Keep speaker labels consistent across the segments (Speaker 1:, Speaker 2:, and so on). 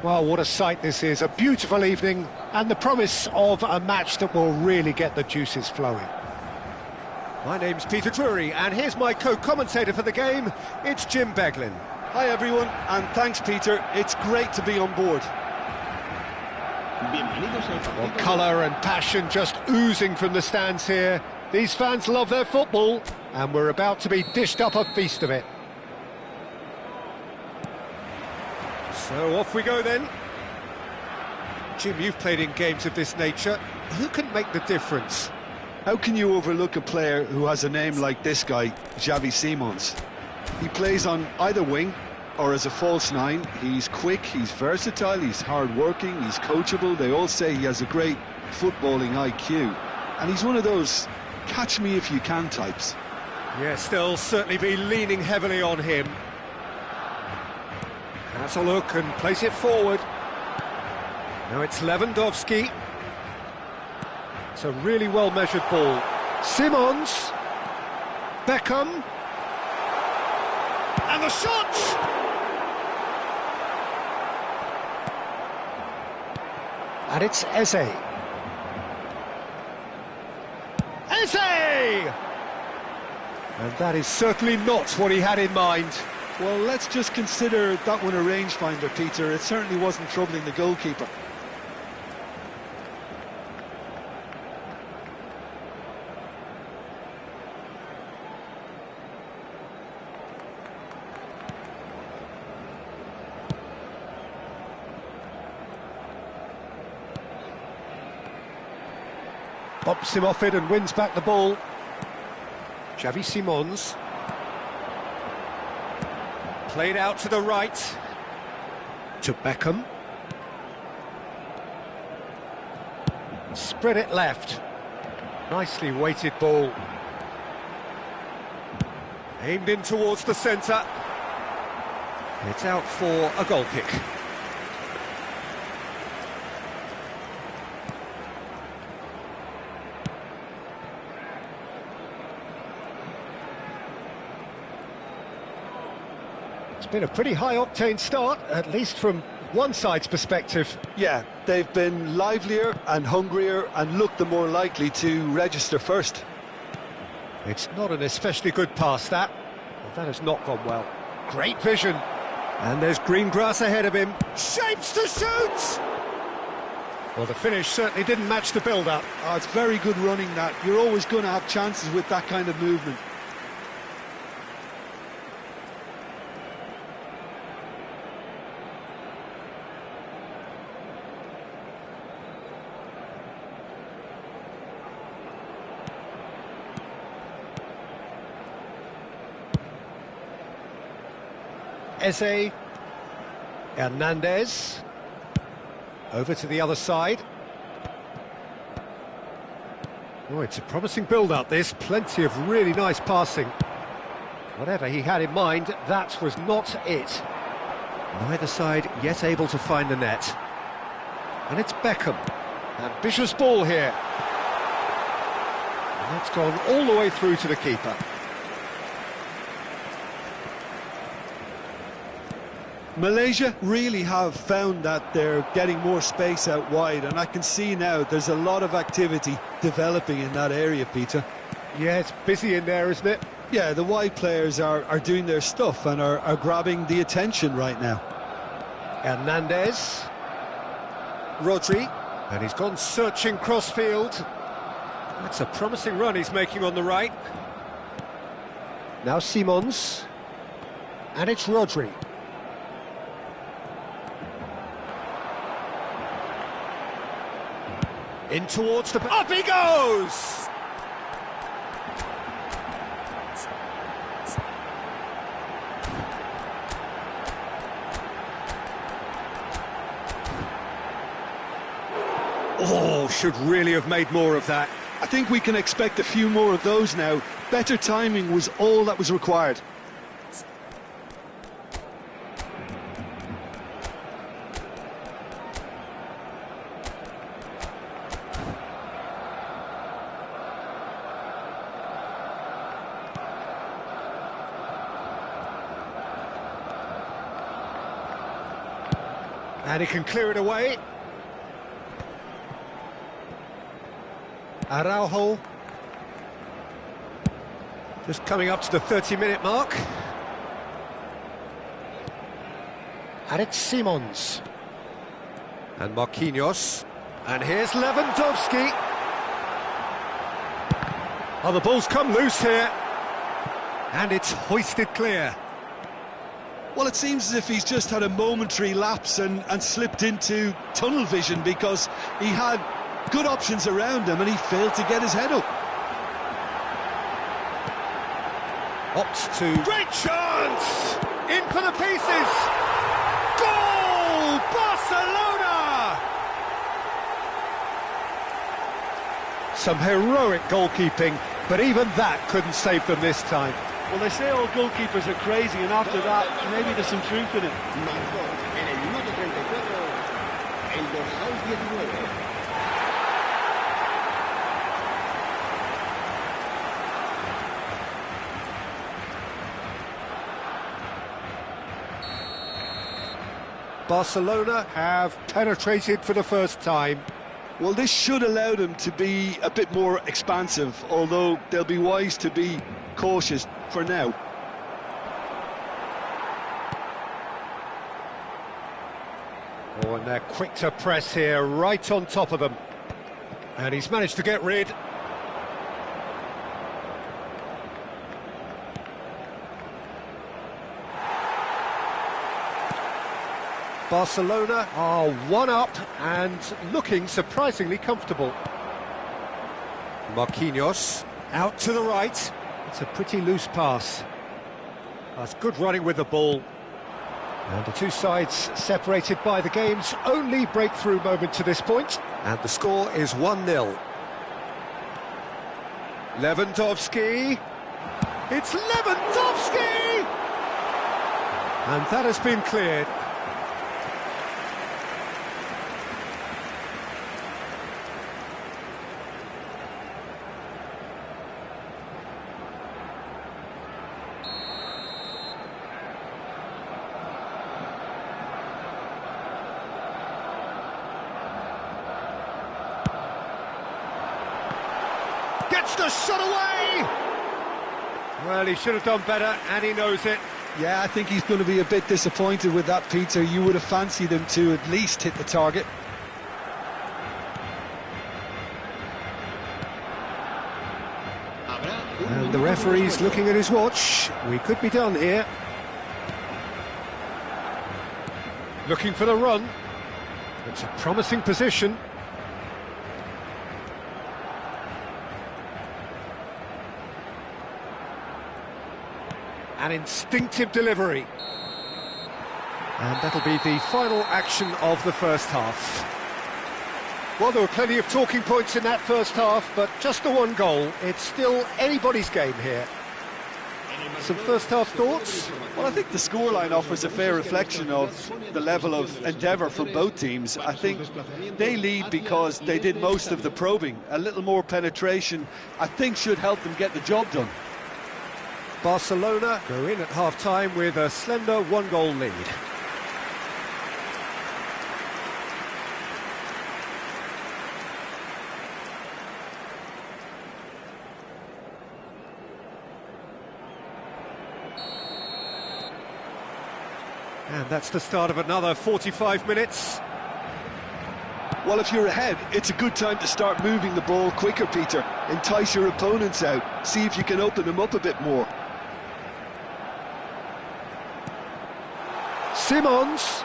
Speaker 1: Well, what a sight this is. A beautiful evening and the promise of a match that will really get the juices flowing. My name's Peter Drury, and here's my co-commentator for the game. It's Jim Beglin.
Speaker 2: Hi everyone, and thanks Peter. It's great to be on board.
Speaker 1: Well, colour and passion just oozing from the stands here. These fans love their football, and we're about to be dished up a feast of it. So off we go then. Jim, you've played in games of this nature. Who can make the difference?
Speaker 2: How can you overlook a player who has a name like this guy, Xavi Simons? He plays on either wing or as a false nine. He's quick, he's versatile, he's hard-working, he's coachable. They all say he has a great footballing IQ. And he's one of those catch-me-if-you-can types.
Speaker 1: Yes, they'll certainly be leaning heavily on him. Has a look and plays it forward. Now it's Lewandowski. It's a really well-measured ball. Simons. Beckham. And the shot! And it's Eze. Eze! And that is certainly not what he had in mind.
Speaker 2: Well, let's just consider that one a rangefinder, Peter. It certainly wasn't troubling the goalkeeper.
Speaker 1: Bops him off it and wins back the ball. Xavi Simons. Played out to the right. To Beckham. Spread it left. Nicely weighted ball. Aimed in towards the centre. It's out for a goal kick. It's been a pretty high-octane start, at least from one side's perspective.
Speaker 2: Yeah, they've been livelier and hungrier and looked the more likely to register first.
Speaker 1: It's not an especially good pass, that. Well, that has not gone well. Great vision. And there's green grass ahead of him. Shapes to shoot! Well, the finish certainly didn't match the build-up.
Speaker 2: Oh, it's very good running, that. You're always going to have chances with that kind of movement.
Speaker 1: Eze, Hernandez, over to the other side. Oh, it's a promising build-up, this. Plenty of really nice passing. Whatever he had in mind, that was not it. Neither side yet able to find the net. And it's Beckham. Ambitious ball here. And that's gone all the way through to the keeper.
Speaker 2: Malaysia really have found that they're getting more space out wide, and I can see now there's a lot of activity developing in that area, Peter.
Speaker 1: Yeah, it's busy in there, isn't it?
Speaker 2: Yeah, the wide players are doing their stuff and are grabbing the attention right now.
Speaker 1: Hernandez. Rodri. And he's gone searching crossfield. That's a promising run he's making on the right. Now Simons. And it's Rodri. In towards the... Up he goes! Oh, should really have made more of that.
Speaker 2: I think we can expect a few more of those now. Better timing was all that was required.
Speaker 1: And he can clear it away. Araujo. Just coming up to the 30-minute mark. And it's Simons. And Marquinhos. And here's Lewandowski. Oh, the ball's come loose here. And it's hoisted clear.
Speaker 2: Well, it seems as if he's just had a momentary lapse and slipped into tunnel vision, because he had good options around him and he failed to get his head up.
Speaker 1: Opts to... Great chance! In for the pieces! Goal! Barcelona! Some heroic goalkeeping, but even that couldn't save them this time.
Speaker 2: Well, they say all goalkeepers are crazy, and after that, maybe there's some truth in it.
Speaker 1: Barcelona have penetrated for the first time.
Speaker 2: Well, this should allow them to be a bit more expansive, although they'll be wise to be cautious for now.
Speaker 1: Oh, and they're quick to press here, right on top of them. And he's managed to get rid. Barcelona are one up and looking surprisingly comfortable. Marquinhos out to the right. It's a pretty loose pass. That's good running with the ball. And the two sides separated by the game's only breakthrough moment to this point. And the score is 1-0. Lewandowski. It's Lewandowski! And that has been cleared. Gets the shot away! Well, he should have done better, and he knows it.
Speaker 2: Yeah, I think he's going to be a bit disappointed with that, Peter. You would have fancied him to at least hit the target.
Speaker 1: And the referee's looking at his watch. We could be done here. Looking for the run. It's a promising position. An instinctive delivery. And that'll be the final action of the first half. Well, there were plenty of talking points in that first half, but just the one goal. It's still anybody's game here. Some first-half thoughts?
Speaker 2: Well, I think the scoreline offers a fair reflection of the level of endeavour from both teams. I think they lead because they did most of the probing. A little more penetration, I think, should help them get the job done.
Speaker 1: Barcelona go in at half-time with a slender one-goal lead. And that's the start of another 45 minutes.
Speaker 2: Well, if you're ahead, it's a good time to start moving the ball quicker, Peter. Entice your opponents out. See if you can open them up a bit more.
Speaker 1: Simons!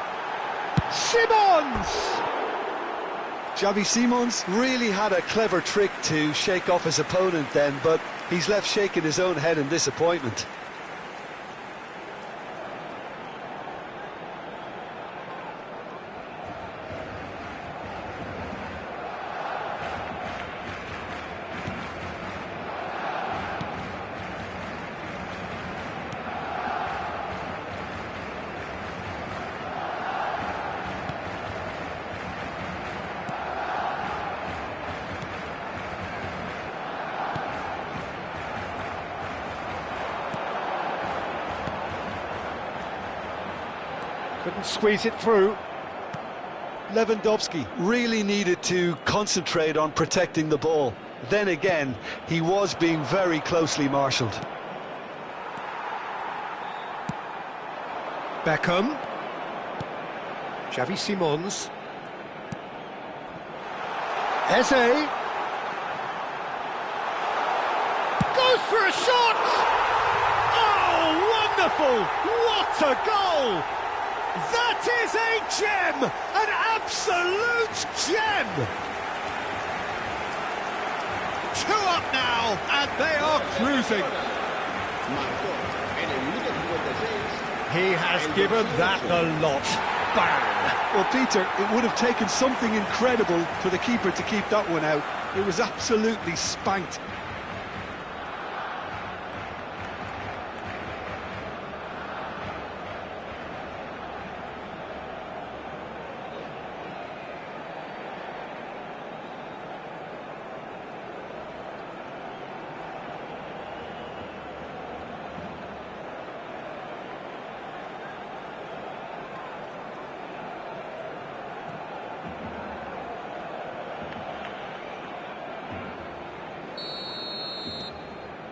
Speaker 2: Xavi Simons really had a clever trick to shake off his opponent then, but he's left shaking his own head in disappointment.
Speaker 1: Couldn't squeeze it through.
Speaker 2: Lewandowski really needed to concentrate on protecting the ball. Then again, he was being very closely marshalled.
Speaker 1: Beckham. Xavi Simons. Eze. Goes for a shot! Oh, wonderful! What a goal! That is a gem! An absolute gem! 2 up now, and they are cruising. He has given that the lot. Bang!
Speaker 2: Well, Peter, it would have taken something incredible for the keeper to keep that one out. It was absolutely spanked.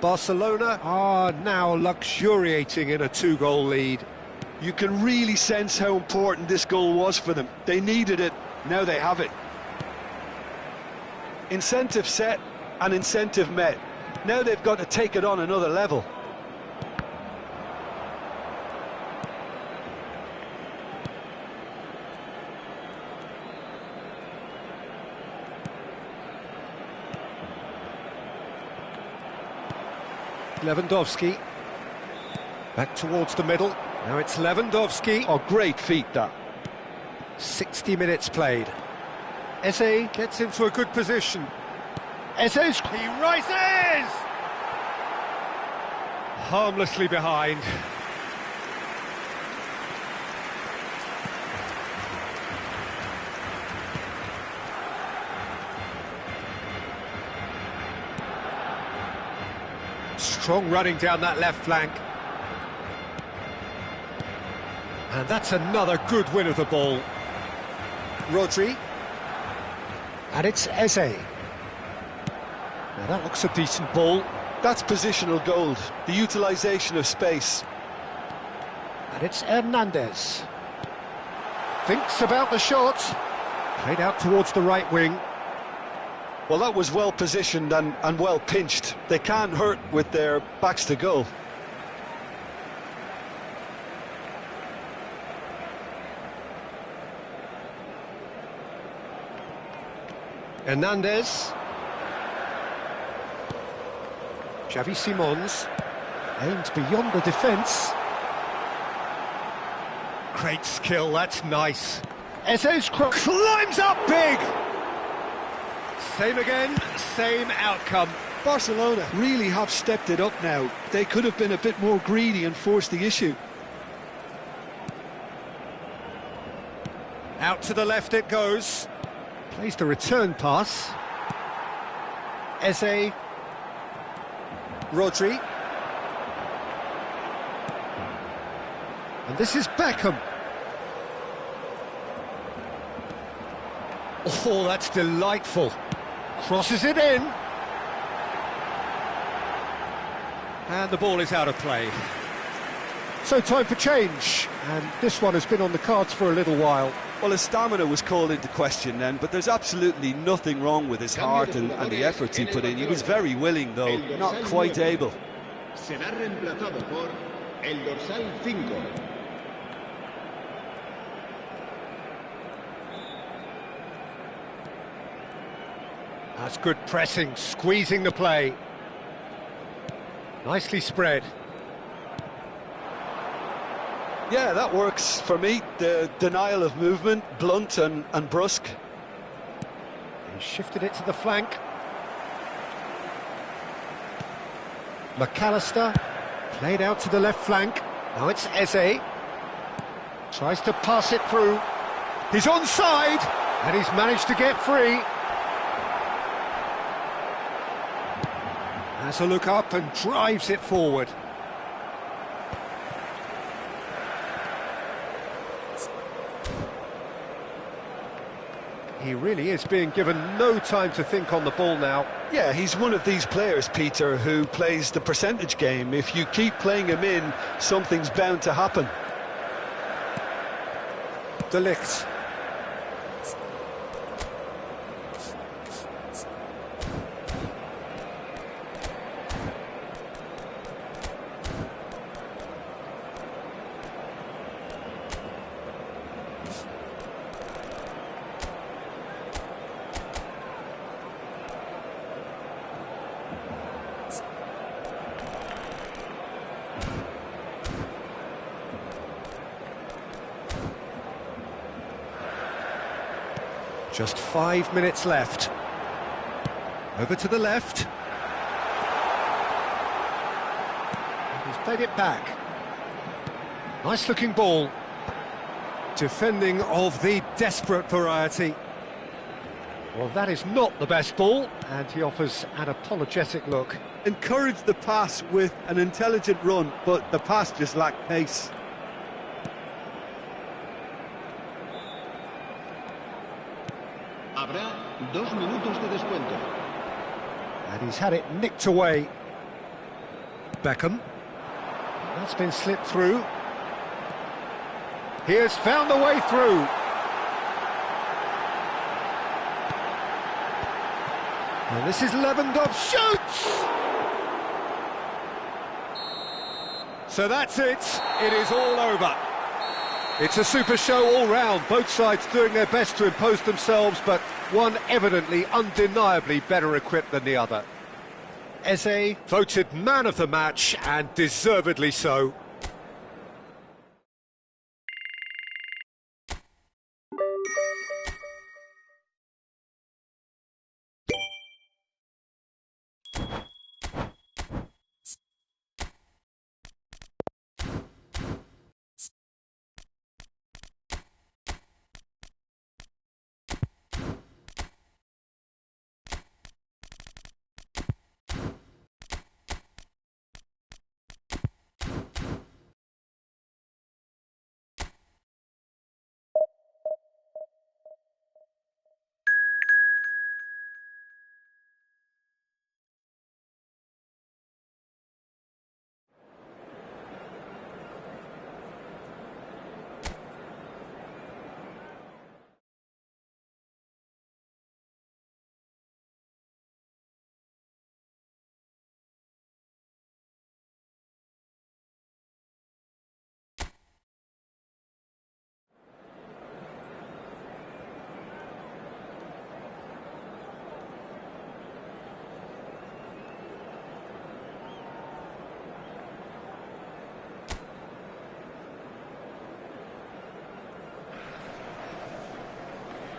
Speaker 1: Barcelona are now luxuriating in a 2-goal lead.
Speaker 2: You can really sense how important this goal was for them. They needed it, now they have it. Incentive set and incentive met. Now they've got to take it on another level.
Speaker 1: Lewandowski. Back towards the middle. Now it's Lewandowski.
Speaker 2: Oh, great feat, that.
Speaker 1: 60 minutes played. Eze gets into a good position. Eze's... He rises! Harmlessly behind. Strong running down that left flank. And that's another good win of the ball. Rodri. And it's Eze. Now That looks a decent ball.
Speaker 2: That's positional gold, the utilisation of space.
Speaker 1: And it's Hernandez. Thinks about the shot. Played out towards the right wing.
Speaker 2: Well, that was well positioned and well pinched. They can't hurt with their backs to goal.
Speaker 1: Hernandez. Xavi Simons. Aimed beyond the defence. Great skill, that's nice. Eze's cross climbs up big! Same again, same outcome.
Speaker 2: Barcelona really have stepped it up now. They could have been a bit more greedy and forced the issue.
Speaker 1: Out to the left it goes. Plays the return pass. Eze. Rodri. And this is Beckham. Oh, that's delightful. Crosses it in. And the ball is out of play. So time for change. And this one has been on the cards for a little while.
Speaker 2: Well, his stamina was called into question then, but there's absolutely nothing wrong with his heart and the efforts he put in. He was very willing, though, not quite able.
Speaker 3: Será reemplazado por el dorsal 5.
Speaker 1: That's good pressing, squeezing the play. Nicely spread.
Speaker 2: Yeah, that works for me. The denial of movement, blunt and brusque.
Speaker 1: He shifted it to the flank. McAllister played out to the left flank. Now it's Eze. Tries to pass it through. He's onside, and he's managed to get free. Has a look up and drives it forward. He really is being given no time to think on the ball now.
Speaker 2: Yeah, he's one of these players, Peter, who plays the percentage game. If you keep playing him in, something's bound to happen.
Speaker 1: De Ligt. Just 5 minutes left. Over to the left. He's played it back. Nice looking ball. Defending of the desperate variety. Well, that is not the best ball, and he offers an apologetic look.
Speaker 2: Encouraged the pass with an intelligent run, but the pass just lacked pace.
Speaker 3: Habrá 2 minutos de descuento.
Speaker 1: And he's had it nicked away. Beckham. That's been slipped through. He has found the way through. And this is Lewandowski shoots! So that's it. It is all over. It's a super show all round, both sides doing their best to impose themselves, but one evidently, undeniably better equipped than the other. Eze voted man of the match, and deservedly so.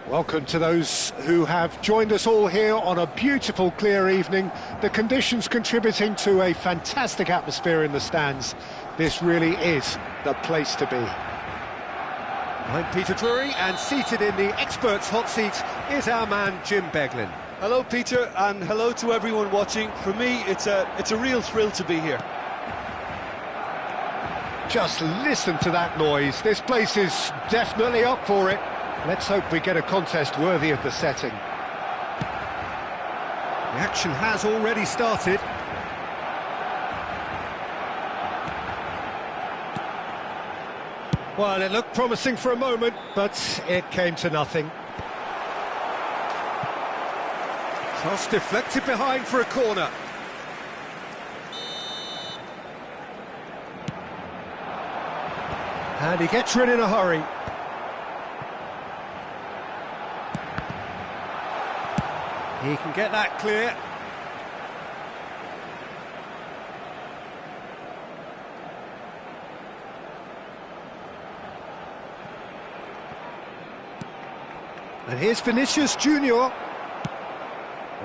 Speaker 1: Welcome to those who have joined us all here on a beautiful, clear evening. The conditions contributing to a fantastic atmosphere in the stands. This really is the place to be. I'm Peter Drury, and seated in the experts' hot seat is our man Jim Beglin.
Speaker 2: Hello, Peter, and hello to everyone watching. For me, it's a real thrill to be here.
Speaker 1: Just listen to that noise. This place is definitely up for it. Let's hope we get a contest worthy of the setting. The action has already started. Well, it looked promising for a moment, but it came to nothing. Cross deflected behind for a corner. And he gets rid in a hurry. He can get that clear. And here's Vinicius Junior.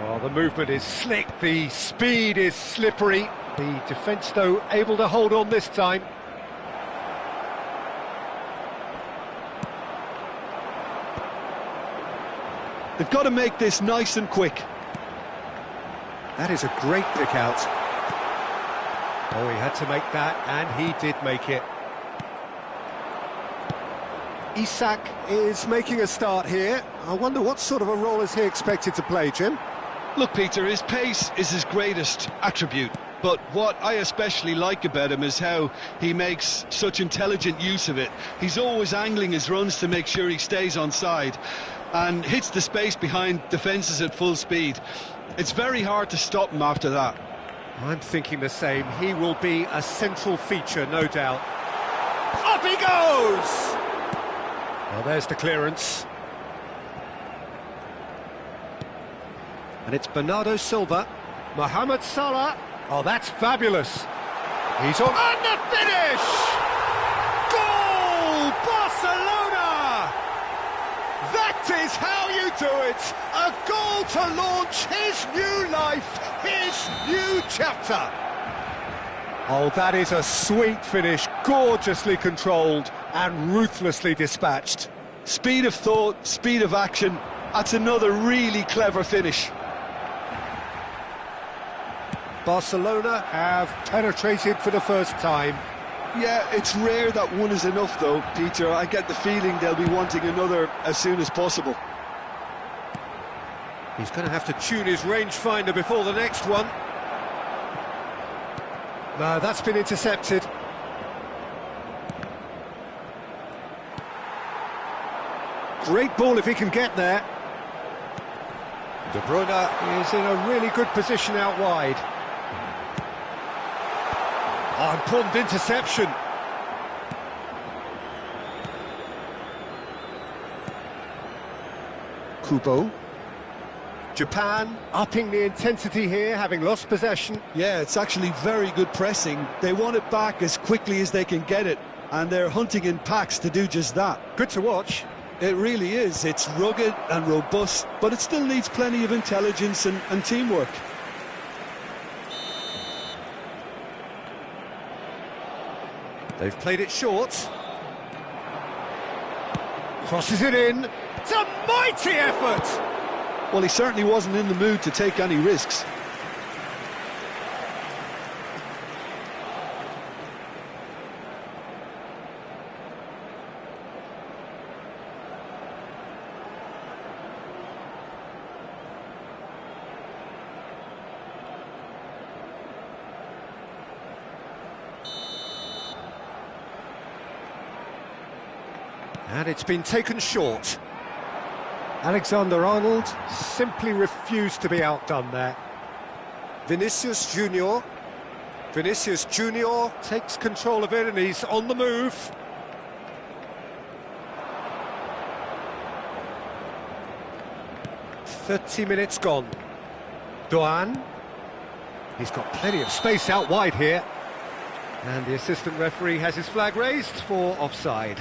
Speaker 1: Oh, the movement is slick, the speed is slippery. The defence, though, able to hold on this time.
Speaker 2: They've got to make this nice and quick.
Speaker 1: That is a great pick out. Oh, he had to make that, and he did make it. Isak is making a start here. I wonder what sort of a role is he expected to play, Jim?
Speaker 2: Look, Peter, his pace is his greatest attribute. But what I especially like about him is how he makes such intelligent use of it. He's always angling his runs to make sure he stays onside and hits the space behind defences at full speed. It's very hard to stop him after that.
Speaker 1: I'm thinking the same. He will be a central feature, no doubt. Up he goes! Well, there's the clearance. And it's Bernardo Silva. Mohamed Salah. Oh, that's fabulous. He's on. And the finish! Goal! Barcelona! That is how you do it! A goal to launch his new life, his new chapter. Oh, that is a sweet finish, gorgeously controlled and ruthlessly dispatched.
Speaker 2: Speed of thought, speed of action. That's another really clever finish.
Speaker 1: Barcelona have penetrated for the first time.
Speaker 2: Yeah, it's rare that one is enough though, Peter. I get the feeling they'll be wanting another as soon as possible.
Speaker 1: He's going to have to tune his rangefinder before the next one. No, that's been intercepted. Great ball if he can get there. De Bruyne is in a really good position out wide. Oh, important interception. Kubo. Japan upping the intensity here, having lost possession.
Speaker 2: Yeah, it's actually very good pressing. They want it back as quickly as they can get it, and they're hunting in packs to do just that.
Speaker 1: Good to watch.
Speaker 2: It really is. It's rugged and robust, but it still needs plenty of intelligence and teamwork.
Speaker 1: They've played it short. Crosses it in. It's a mighty effort!
Speaker 2: Well, he certainly wasn't in the mood to take any risks.
Speaker 1: And it's been taken short. Alexander-Arnold simply refused to be outdone there. Vinicius Junior. Vinicius Junior takes control of it and he's on the move. "30 minutes gone. Doan. He's got plenty of space out wide here. And the assistant referee has his flag raised for offside.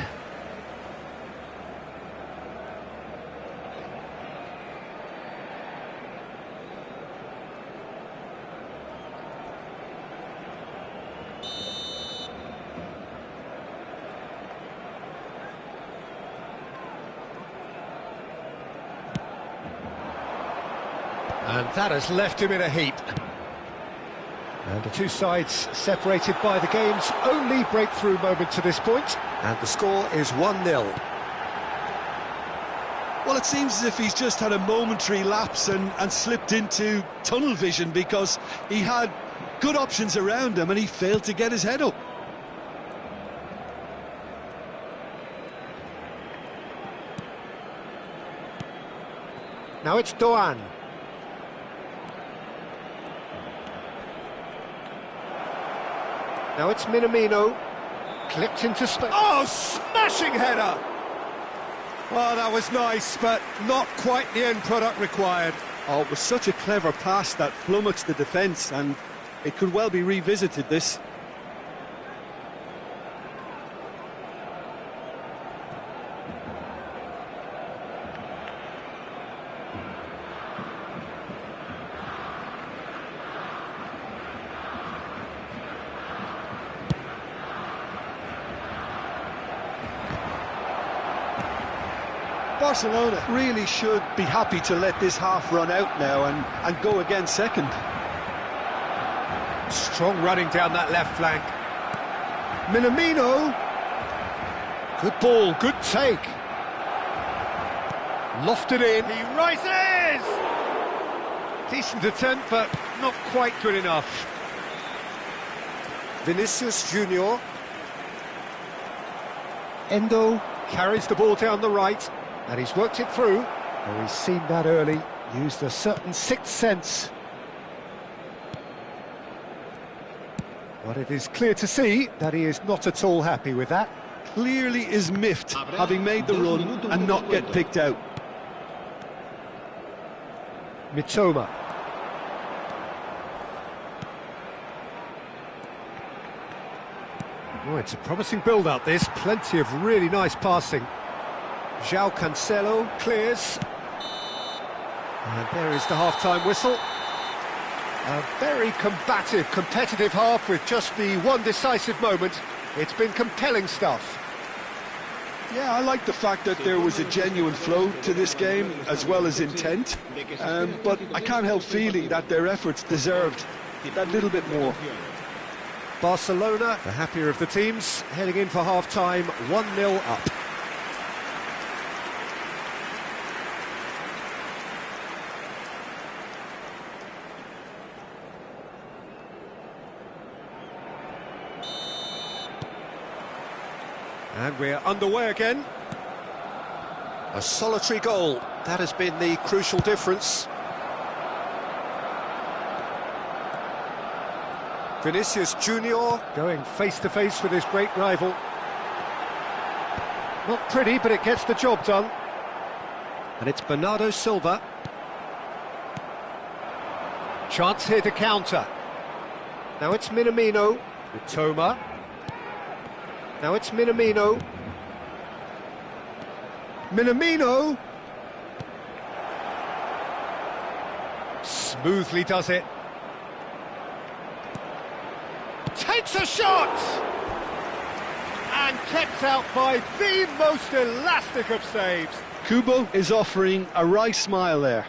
Speaker 1: And that has left him in a heap. And the two sides separated by the game's only breakthrough moment to this point. And the score is 1-0.
Speaker 2: Well, it seems as if he's just had a momentary lapse and slipped into tunnel vision, because he had good options around him and he failed to get his head up.
Speaker 1: Now it's Doan. Now it's Minamino, clipped into space. Oh, smashing header! Oh, that was nice, but not quite the end product required.
Speaker 2: Oh, it was such a clever pass that flummoxed the defence, and it could well be revisited, this. Barcelona really should be happy to let this half run out now and go again second.
Speaker 1: Strong running down that left flank. Minamino. Good ball, good take. Lofted in. He rises! Decent attempt, but not quite good enough. Vinicius Junior. Endo carries the ball down the right. And he's worked it through. Oh, he's seen that early, used a certain sixth sense. But it is clear to see that he is not at all happy with that.
Speaker 2: Clearly is miffed, having made the run and not get picked out.
Speaker 1: Mitoma. Oh, it's a promising build-up, this. Plenty of really nice passing. João Cancelo clears. And there is the half-time whistle. A very combative, competitive half with just the one decisive moment. It's been compelling stuff.
Speaker 2: Yeah, I like the fact that there was a genuine flow to this game, as well as intent. But I can't help feeling that their efforts deserved that little bit more.
Speaker 1: Barcelona, the happier of the teams, heading in for half-time, 1-0 up. And we're underway again. A solitary goal, that has been the crucial difference. Vinicius Junior going face-to-face with his great rival. Not pretty, but it gets the job done. And it's Bernardo Silva. Chance here to counter. Now it's Minamino. Mitoma. Now it's Minamino. Minamino! Smoothly does it. Takes a shot! And kept out by the most elastic of saves.
Speaker 2: Kubo is offering a wry smile there.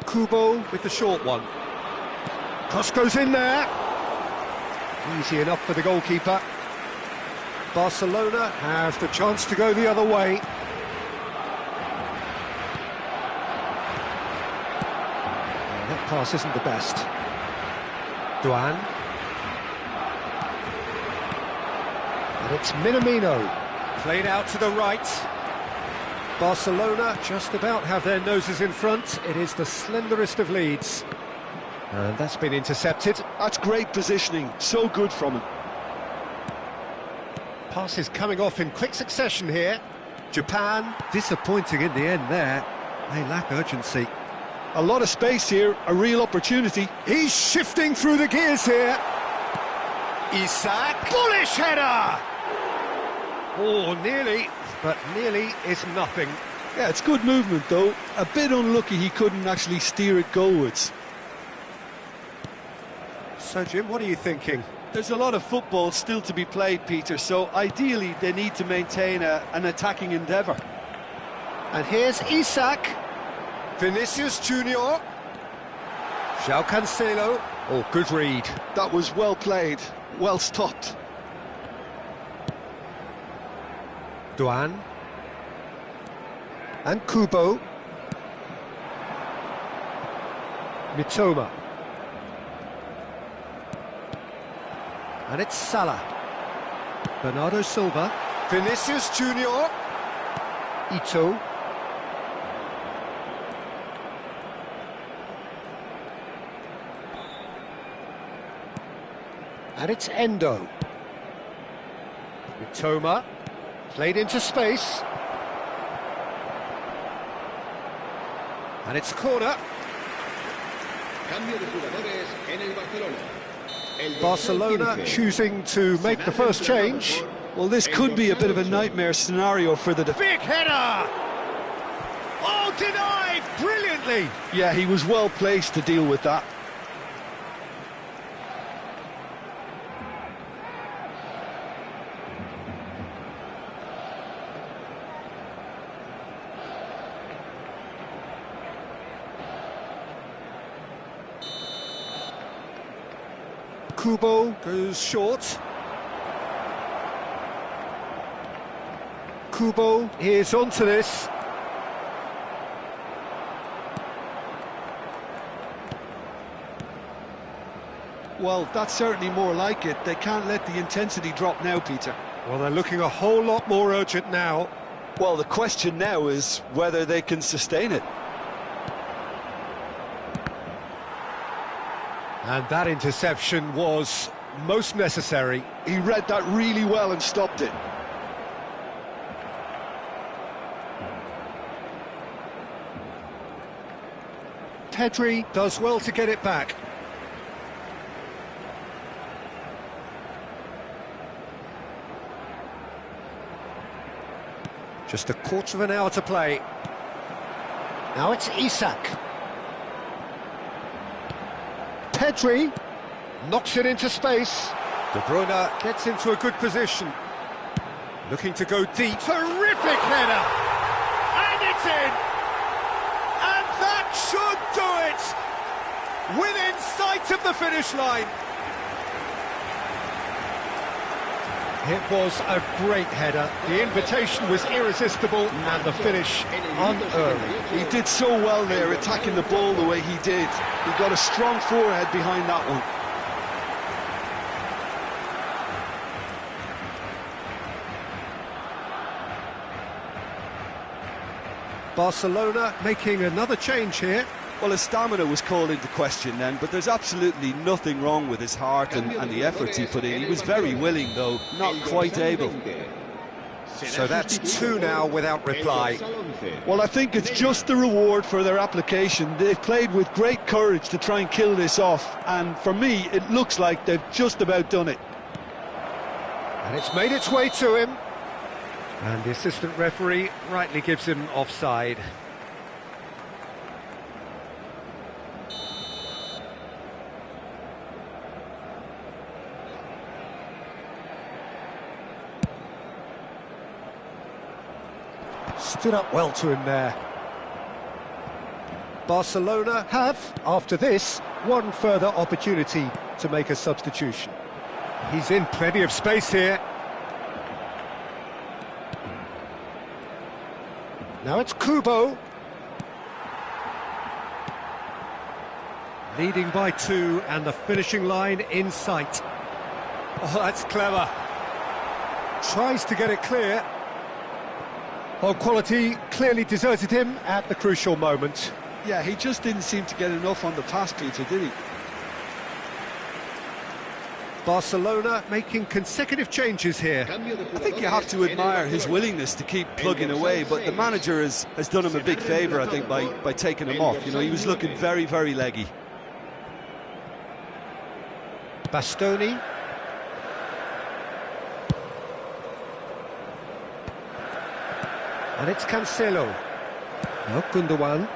Speaker 1: Kubo with the short one. Cross goes in there. Easy enough for the goalkeeper. Barcelona have the chance to go the other way. That pass isn't the best. Doan. And it's Minamino. Played out to the right. Barcelona just about have their noses in front. It is the slenderest of leads. And that's been intercepted.
Speaker 2: That's great positioning, so good from him.
Speaker 1: Passes coming off in quick succession here. Japan, disappointing in the end there. They lack urgency.
Speaker 2: A lot of space here, a real opportunity.
Speaker 1: He's shifting through the gears here. Isak, bullish header! Oh, nearly, but nearly is nothing.
Speaker 2: Yeah, it's good movement though. A bit unlucky he couldn't actually steer it goalwards.
Speaker 1: So, Jim, what are you thinking?
Speaker 2: There's a lot of football still to be played, Peter, so ideally they need to maintain an attacking endeavour.
Speaker 1: And here's Isak. Vinicius Junior. João Cancelo. Oh, good read.
Speaker 2: That was well played, well stopped.
Speaker 1: Duan. And Kubo. Mitoma. And it's Salah. Bernardo Silva. Vinicius Junior. Ito. And it's Endo. Mitoma. Played into space. And it's corner.
Speaker 3: Cambio de jugadores en el Barcelona.
Speaker 1: Barcelona choosing to make the first change.
Speaker 2: Well, this could be a bit of a nightmare scenario for the
Speaker 1: Big header! Oh, denied brilliantly!
Speaker 2: Yeah, he was well placed to deal with that.
Speaker 1: Kubo goes short. Kubo is onto this.
Speaker 2: Well, that's certainly more like it. They can't let the intensity drop now, Peter.
Speaker 1: Well, they're looking a whole lot more urgent now.
Speaker 2: Well, the question now is whether they can sustain it.
Speaker 1: And that interception was most necessary.
Speaker 2: He read that really well and stopped it.
Speaker 1: Pedri does well to get it back. Just a quarter of an hour to play. Now it's Isak. Pedri knocks it into space. De Bruyne gets into a good position. Looking to go deep. Terrific header! And it's in! And that should do it! Within sight of the finish line. It was a great header. The invitation was irresistible and the finish unearned.
Speaker 2: He did so well there, attacking the ball the way he did. He got a strong forehead behind that one.
Speaker 1: Barcelona making another change here.
Speaker 2: Well, his stamina was called into question then, but there's absolutely nothing wrong with his heart and the efforts he put in. He was very willing, though, not quite able.
Speaker 1: So that's two now without reply.
Speaker 2: Well, I think it's just the reward for their application. They've played with great courage to try and kill this off, and for me, it looks like they've just about done it.
Speaker 1: And it's made its way to him. And the assistant referee rightly gives him offside. Stood up well to him there. Barcelona have, after this, one further opportunity to make a substitution. He's in plenty of space here. Now it's Kubo. Leading by 2 and the finishing line in sight. Oh, that's clever. Tries to get it clear. Oh, quality clearly deserted him at the crucial moment.
Speaker 2: Yeah, he just didn't seem to get enough on the pass, Peter, did he?
Speaker 1: Barcelona making consecutive changes here.
Speaker 2: I think you have to admire his willingness to keep plugging away, but the manager has done him a big favour, I think, by taking him off. You know, he was looking very, very leggy.
Speaker 1: Bastoni. And it's Cancelo. Now Gundogan.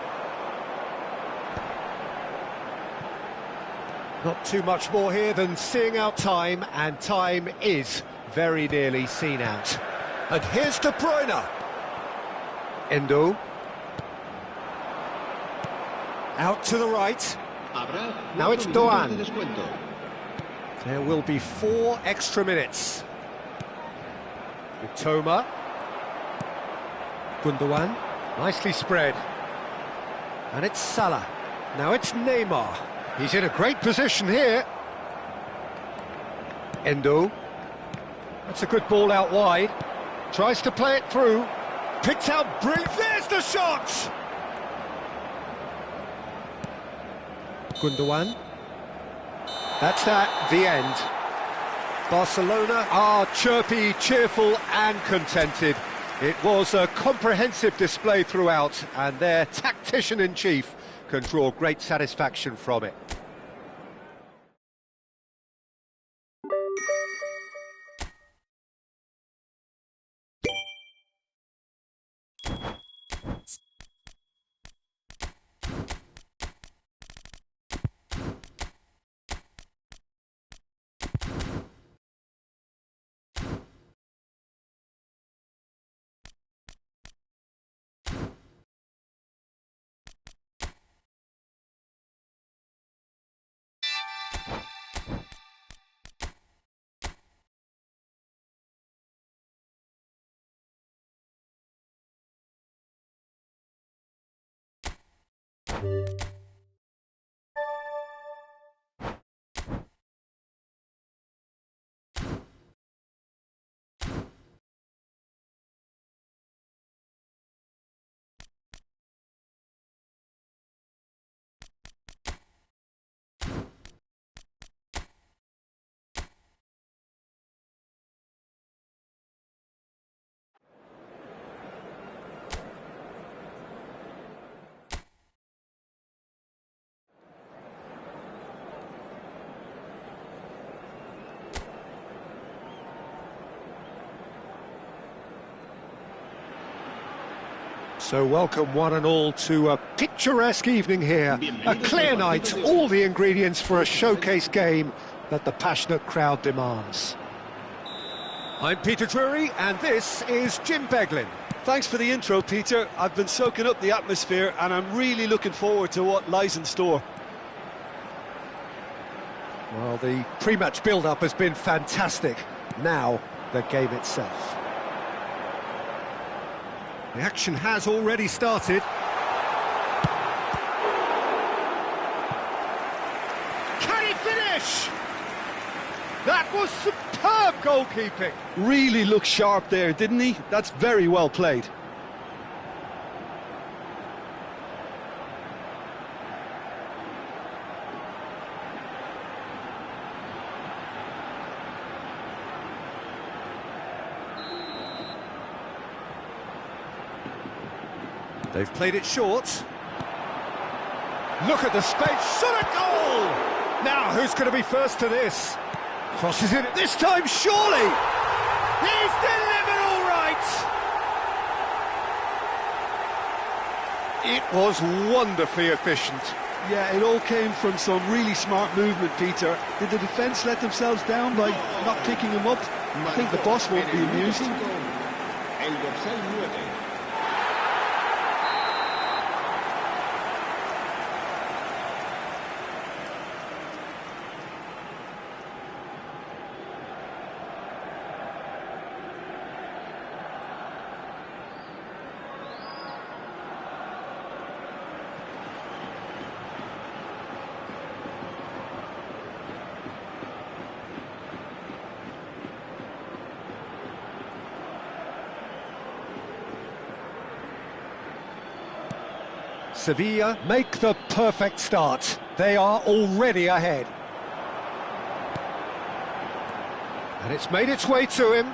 Speaker 1: Not too much more here than seeing out time, and time is very nearly seen out. And here's De Bruyne. Endo. Out to the right. Now it's Doan. There will be 4 extra minutes. Mitoma. Gundogan. Nicely spread. And it's Salah. Now it's Neymar. He's in a great position here. Endo. That's a good ball out wide. Tries to play it through. Picked out brilliant. There's the shot! Gundogan. That's that, the end. Barcelona are chirpy, cheerful and contented. It was a comprehensive display throughout, and their tactician-in-chief can draw great satisfaction from it. So welcome one and all to a picturesque evening here, a clear night, all the ingredients for a showcase game that the passionate crowd demands. I'm Peter Drury and this is Jim Beglin.
Speaker 2: Thanks for the intro, Peter. I've been soaking up the atmosphere and I'm really looking forward to what lies in store.
Speaker 1: Well, the pre-match build-up has been fantastic. Now, the game itself. The action has already started. Can he finish? That was superb goalkeeping.
Speaker 2: Really looked sharp there, didn't he? That's very well played.
Speaker 1: They've played it short. Look at the space, shot a goal! Now, who's going to be first to this? Crosses in, this time, surely! He's delivered all right! It was wonderfully efficient.
Speaker 2: Yeah, it all came from some really smart movement, Peter. Did the defence let themselves down by not picking him up? I think the boss won't be amused.
Speaker 1: Sevilla make the perfect start. They are already ahead. And it's made its way to him.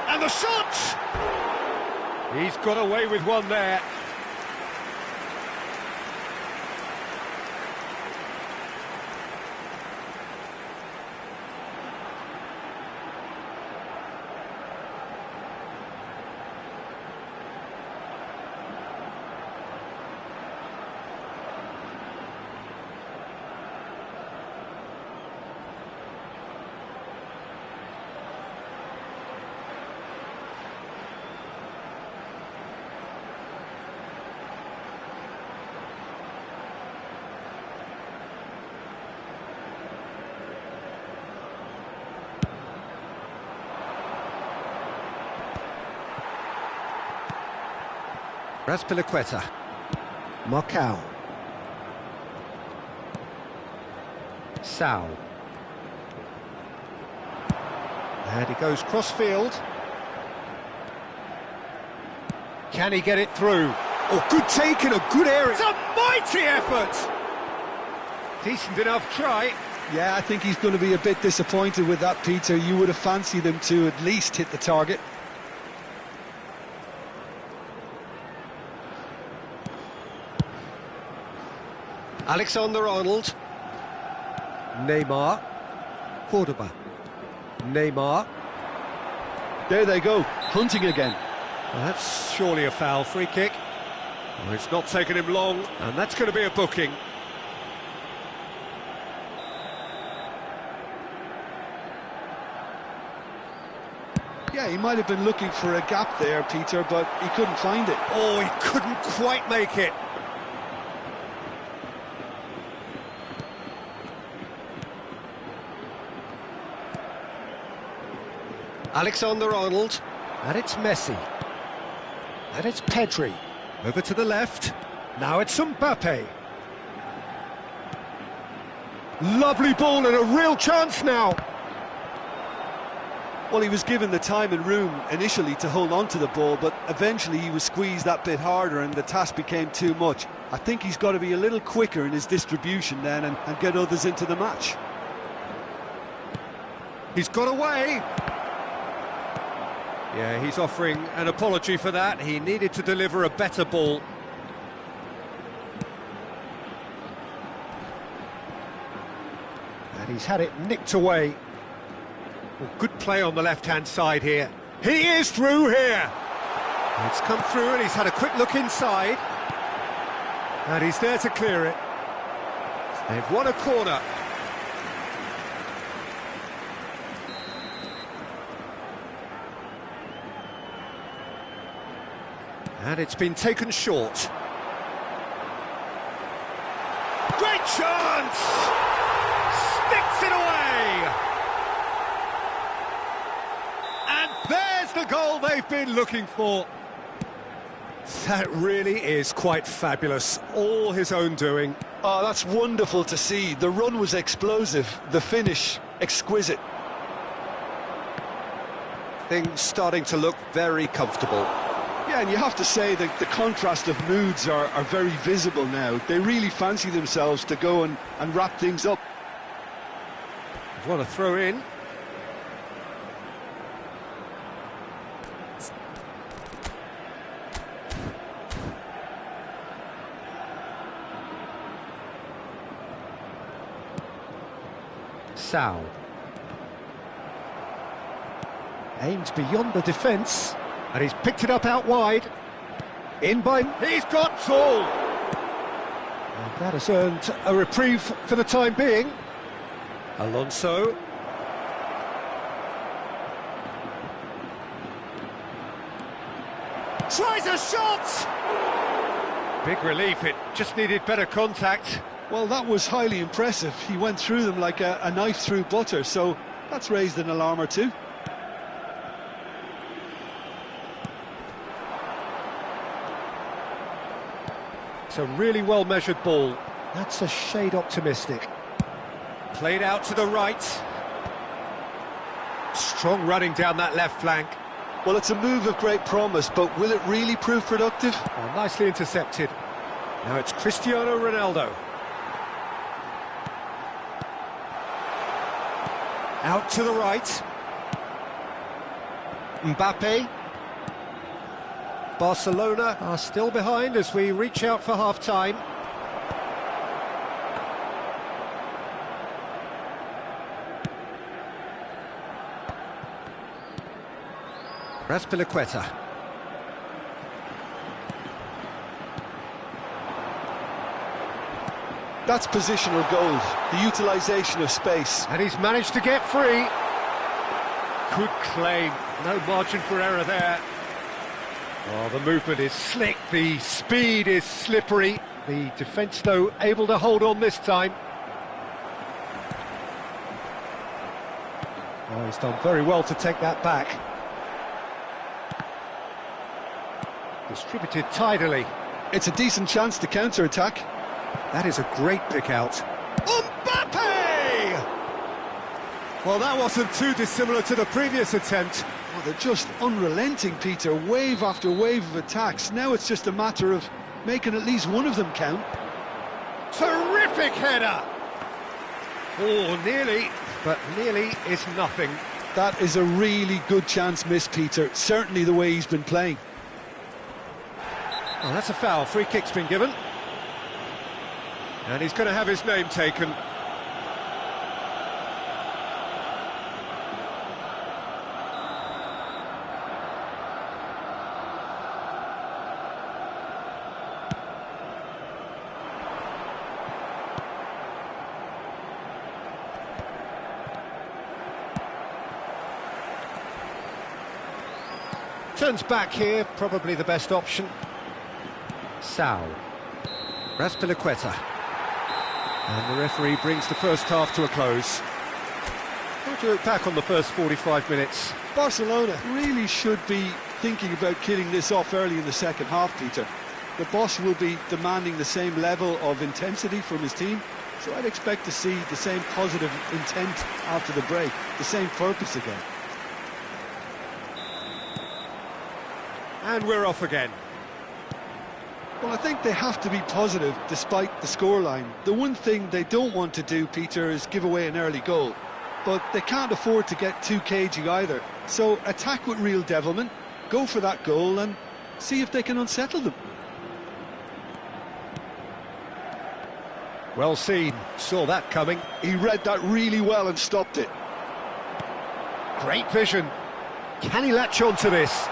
Speaker 1: And the shot! He's got away with one there. Raspilicueta. Marcao. Sal. And he goes cross-field. Can he get it through? Oh, good take in a good area. It's a mighty effort! Decent enough try.
Speaker 2: Yeah, I think he's going to be a bit disappointed with that, Peter. You would have fancied him to at least hit the target.
Speaker 1: Alexander-Arnold. Neymar. Cordoba. Neymar.
Speaker 2: There they go, hunting again.
Speaker 1: Well, that's surely a foul. Free kick. Well, it's not taken him long, and that's going to be a booking.
Speaker 2: Yeah, he might have been looking for a gap there, Peter, but he couldn't find it.
Speaker 1: Oh, he couldn't quite make it. Alexander-Arnold, and it's Messi, and it's Pedri, over to the left, now it's Mbappe. Lovely ball and a real chance now.
Speaker 2: Well, he was given the time and room initially to hold on to the ball, but eventually he was squeezed that bit harder and the task became too much. I think he's got to be a little quicker in his distribution then and get others into the match.
Speaker 1: He's got away. Yeah, he's offering an apology for that. He needed to deliver a better ball. And he's had it nicked away. Well, good play on the left-hand side here. He is through here! It's come through and he's had a quick look inside. And he's there to clear it. They've won a corner. And it's been taken short. Great chance! Sticks it away! And there's the goal they've been looking for. That really is quite fabulous. All his own doing.
Speaker 2: Oh, that's wonderful to see. The run was explosive, the finish exquisite.
Speaker 1: Things starting to look very comfortable.
Speaker 2: Yeah, and you have to say that the contrast of moods are very visible now. They really fancy themselves to go and wrap things up.
Speaker 1: Want to throw in. Sal. Aimed beyond the defence. And he's picked it up out wide. In by... He's got Saul! And that has earned a reprieve for the time being. Alonso. Tries a shot! Big relief, it just needed better contact.
Speaker 2: Well, that was highly impressive. He went through them like a knife through butter, so that's raised an alarm or two.
Speaker 1: It's a really well-measured ball. That's a shade optimistic. Played out to the right. Strong running down that left flank.
Speaker 2: Well, it's a move of great promise, but will it really prove productive?
Speaker 1: Well, nicely intercepted. Now it's Cristiano Ronaldo. Out to the right. Mbappe. Barcelona are still behind as we reach out for half-time. Raspilicueta.
Speaker 2: That's positional gold, the utilisation of space.
Speaker 1: And he's managed to get free. Good claim, no margin for error there. Oh, the movement is slick, the speed is slippery. The defence, though, able to hold on this time. Oh, he's done very well to take that back. Distributed tidily.
Speaker 2: It's a decent chance to counter-attack.
Speaker 1: That is a great pick out. Mbappe! Well, that wasn't too dissimilar to the previous attempt.
Speaker 2: Oh, they're just unrelenting, Peter. Wave after wave of attacks. Now it's just a matter of making at least one of them count.
Speaker 1: Terrific header! Oh, nearly, but nearly is nothing.
Speaker 2: That is a really good chance missed, Peter. Certainly the way he's been playing.
Speaker 1: Oh, that's a foul. Free kick's been given. And he's going to have his name taken. Turns back here, probably the best option. Sal. Raspilicueta. And the referee brings the first half to a close. How do you look back on the first 45 minutes?
Speaker 2: Barcelona really should be thinking about killing this off early in the second half, Peter. The boss will be demanding the same level of intensity from his team, so I'd expect to see the same positive intent after the break, the same purpose again.
Speaker 1: And we're off again.
Speaker 2: Well, I think they have to be positive despite the scoreline. The one thing they don't want to do, Peter, is give away an early goal. But they can't afford to get too cagey either. So attack with real devilment, go for that goal and see if they can unsettle them.
Speaker 1: Well seen, saw that coming.
Speaker 2: He read that really well and stopped it.
Speaker 1: Great vision. Can he latch on to this?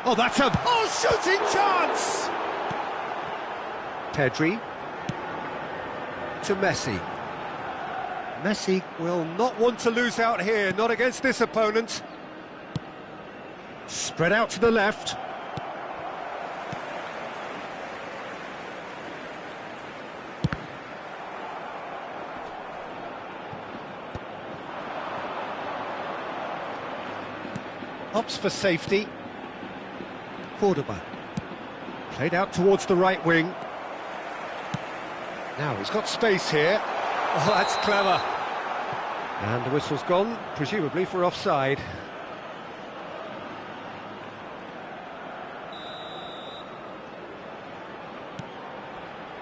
Speaker 1: Oh, that's a shooting chance! Pedri to Messi. Messi will not want to lose out here, not against this opponent. Spread out to the left. Opts for safety. Cordoba. Played out towards the right wing. Now he's got space here. Oh, that's clever. And the whistle's gone, presumably for offside.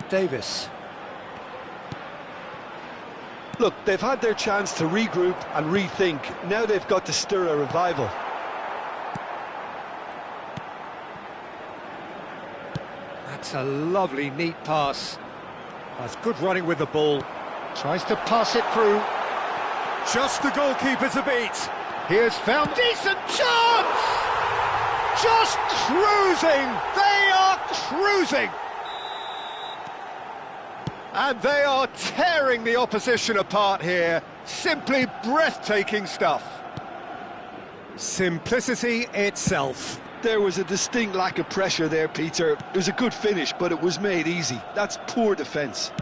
Speaker 1: Davis.
Speaker 2: Look, they've had their chance to regroup and rethink. Now they've got to stir a revival.
Speaker 1: That's a lovely, neat pass. That's good running with the ball. Tries to pass it through. Just the goalkeeper to beat. Here's found decent chance! Just cruising! They are cruising! And they are tearing the opposition apart here. Simply breathtaking stuff. Simplicity itself.
Speaker 2: There was a distinct lack of pressure there, Peter. It was a good finish, but it was made easy. That's poor defence.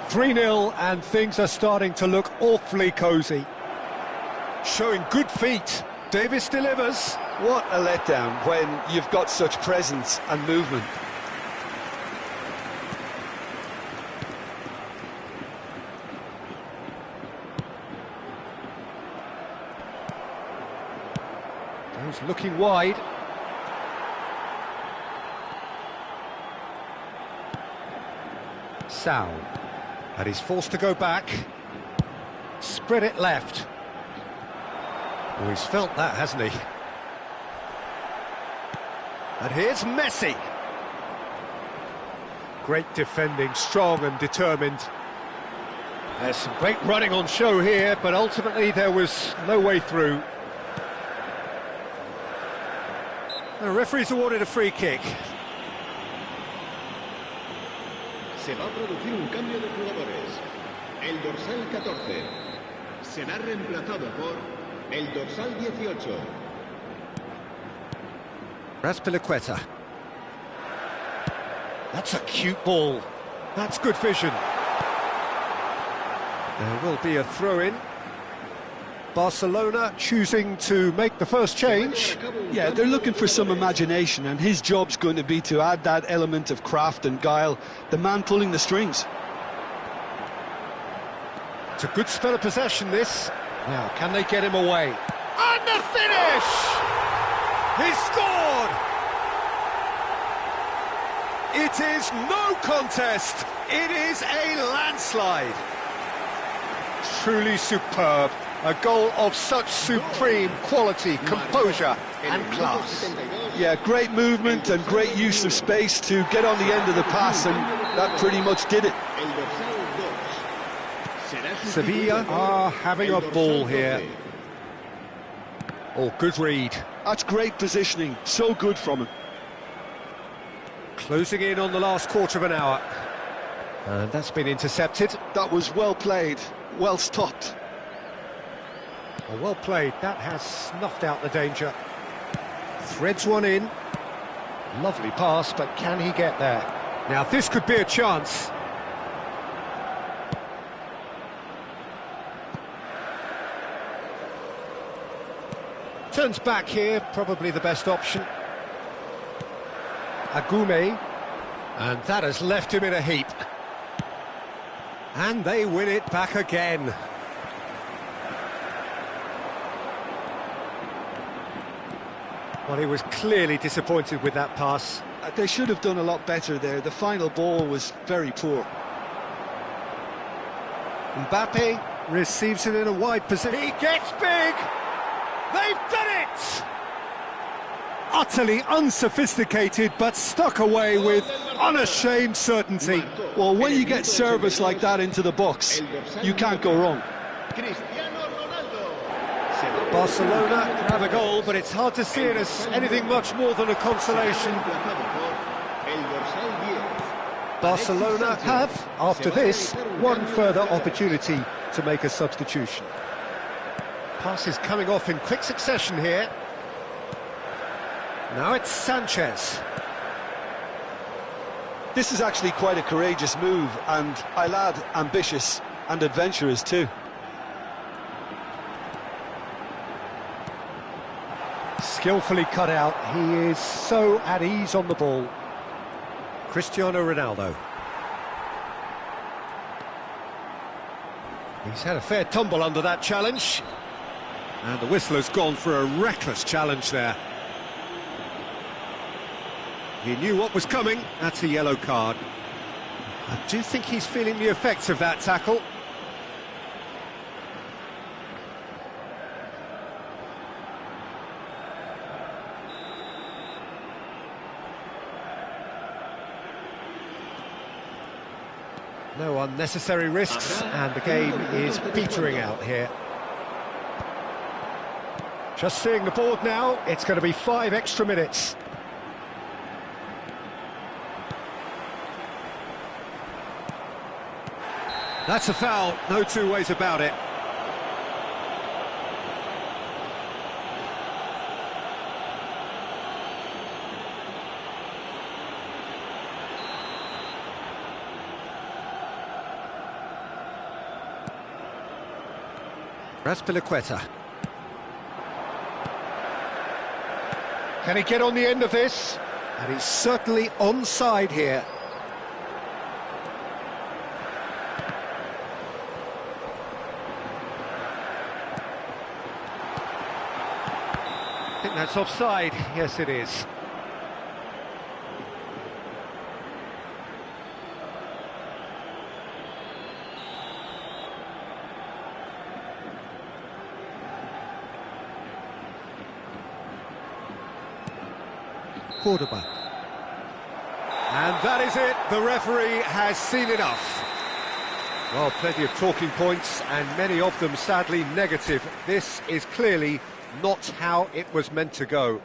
Speaker 1: 3-0, and things are starting to look awfully cosy. Showing good feet. Davis delivers.
Speaker 2: What a letdown when you've got such presence and movement.
Speaker 1: He's looking wide. Sal. And he's forced to go back. Spread it left. Oh, he's felt that, hasn't he? And here's Messi. Great defending, strong and determined. There's some great running on show here, but ultimately there was no way through. The referee's awarded a free kick.
Speaker 3: Se va a producir un cambio de jugadores. El dorsal 14 será reemplazado por el dorsal 18.
Speaker 1: Raspilicueta. That's a cute ball. That's good vision. There will be a throw-in. Barcelona choosing to make the first change.
Speaker 2: Yeah, they're looking for some imagination, and his job's going to be to add that element of craft and guile, the man pulling the strings.
Speaker 1: It's a good spell of possession, this. Now, can they get him away? And the finish! He's scored! It is no contest. It is a landslide. Truly superb. A goal of such supreme quality, composure and class.
Speaker 2: Yeah, great movement and great use of space to get on the end of the pass, and that pretty much did it.
Speaker 1: Sevilla are having a ball here. Oh, good read.
Speaker 2: That's great positioning, so good from him.
Speaker 1: Closing in on the last quarter of an hour. And that's been intercepted.
Speaker 2: That was well played, well stopped.
Speaker 1: Oh, well played, that has snuffed out the danger. Threads one in. Lovely pass, but can he get there? Now this could be a chance. Turns back here, probably the best option. Agume, and that has left him in a heap. And they win it back again. Well, he was clearly disappointed with that pass.
Speaker 2: They should have done a lot better there. The final ball was very poor.
Speaker 1: Mbappe receives it in a wide position. He gets big! They've done it! Utterly unsophisticated, but stuck away with unashamed certainty.
Speaker 2: Well, when you get service like that into the box, you can't go wrong.
Speaker 1: Barcelona can have a goal, but it's hard to see it as anything much more than a consolation. Barcelona have, after this, one further opportunity to make a substitution. Passes coming off in quick succession here. Now it's Sanchez.
Speaker 2: This is actually quite a courageous move, and I'll add ambitious and adventurous too.
Speaker 1: Skillfully cut out, he is so at ease on the ball. Cristiano Ronaldo. He's had a fair tumble under that challenge. And the whistler's gone for a reckless challenge there. He knew what was coming, that's a yellow card. I do think he's feeling the effects of that tackle. No unnecessary risks, and the game is petering out here. Just seeing the board now, it's going to be 5 extra minutes. That's a foul, no two ways about it. Raspilicueta. Can he get on the end of this? And he's certainly onside here. I think that's offside. Yes, it is. Cordoba. And that is it, the referee has seen enough. Well, plenty of talking points, and many of them sadly negative. This is clearly not how it was meant to go.